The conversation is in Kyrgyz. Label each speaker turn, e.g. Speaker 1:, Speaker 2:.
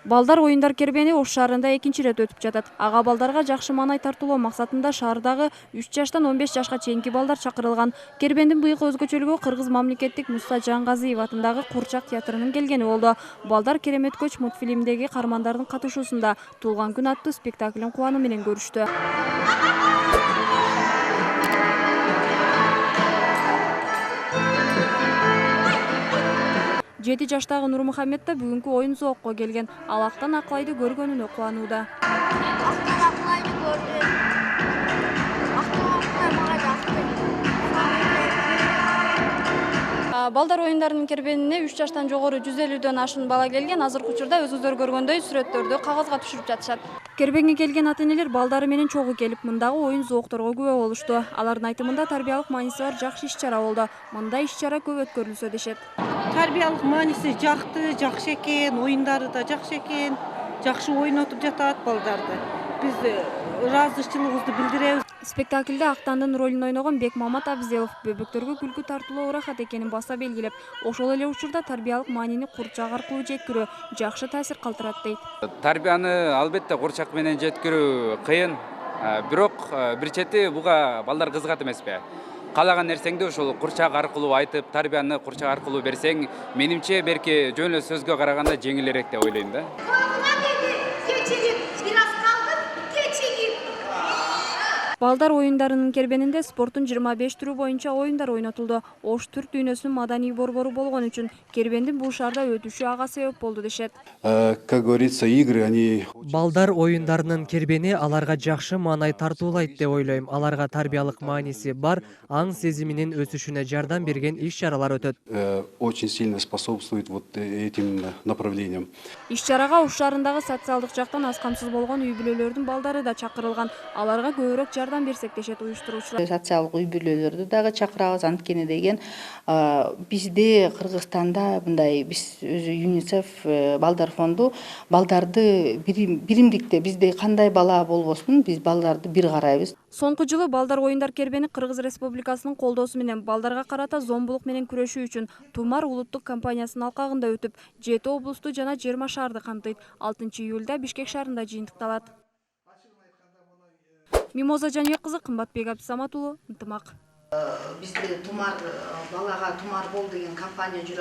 Speaker 1: Балдар оюндар кербени Ош шаарында экинчи ирет өтүп жатат. Ага балдарга жакшы маанай тартуулоо максатында шаардагы 3 жаштан 15 жашка чейинки балдар чакырылган. Кербендин быйылкы өзгөчөлүгү Кыргыз мамлекеттик Муса Жангазиев атындагы Курчак театрынын келгени болду. Балдар Керемет көч мультфильмдеги каармандардын катышуусунда Туулган күн аттуу спектаклин кубануу менен көрүштү. 7 жаштагы Нурмухаммед да бүгүнкү оюн зоокко келген. Ал актан Акылайды көргөнүнө кубанууда.
Speaker 2: Акылайды көрдүм. Мага жакты.
Speaker 1: Балдар оюндарынын кербенине 3 жаштан жогору 150дөн ашуун бала келген. Азыркы учурда өзүңүздөр көргөндөй сүрөттөрдү кагазга түшүрүп жатышат. Кербенге келген ата-энелер балдары менен чогуу келип, мындагы оюн зоокторго күбө болушту. Алардын айтымында тарбиялык мааниси бар жакшы иш-чара болду. Мындай иш-чара көп өткөрүлсө дешет.
Speaker 3: Тарбиялык мааниси жакты, жакшы экен, оюндары да жакшы экен. Жакшы ойнотуп жатат балдарды. Биз ыраазычылыгыбызды билдиребиз.
Speaker 1: Спектаклде Актандын ролун ойногон Бекмамат Абзелов бөбөктөргө күлкү тартуулоо ырахат экенин баса белгилеп, ошол эле учурда тарбиялык маанини курчак аркылуу жеткирүү жакшы таасир калтырат дейт.
Speaker 4: Тарбияны албетте курчак менен жеткирүү кыйын, бирок бир чети буга балдар кызыгат эмеспи? Каалаган нерсеңди ушул курчак аркылуу айтып, тарбияны курчак аркылуу берсең, менимче берки жөн эле сөзгө караганда жеңилирээк деп ойлойм да.
Speaker 1: Балдар оюндарынын кербенинде спорттун 25 түрү боюнча оюндар ойнотулду. Ош түрк дүйнөсүнүн маданий борбору болгон үчүн кербендин бул шаарда өтүшү ага себеп болду дешет.
Speaker 5: Как говорится, игры, они...
Speaker 6: Балдар оюндарынын кербени аларга жакшы маанай тартуулайт деп ойлойм. Аларга тарбиялык мааниси бар, аң сезиминин өсүшүнө жардам берген иш-чаралар өтөт.
Speaker 5: Очень сильно способствует вот этим направлениям.
Speaker 1: Иш-чарага Ош шаарындагы социалдык жактан аз камсыз болгон үй бүлөлөрдүн балдары да чакырылган. Аларга көбүрөөк жардам берсек дешет уюштуруучулар.
Speaker 7: Социалдык үй бүлөлөрдү дагы чакырабыз, анткени деген бизде Кыргызстанда мындай биз өзү ЮНИСЕФ балдар фонду балдарды биримдикте бизде кандай бала болбосун биз балдарды бир карайбыз.
Speaker 1: Соңку жылы балдар оюндар кербени Кыргыз Республикасынын колдоосу менен балдарга карата зомбулук менен күрөшүү үчүн Тумар улуттук компаниясынын алкагында өтүп, 7 облусту жана 20 шаарды камтыйт. 6 июлда Бишкек шаарында жыйынтыкталат. Мимоза Жаныбек кызы, Кымбатбек Абдысамат уулу, Ынтымак.
Speaker 8: Бизде балага тумар бол деген компания жүрөт.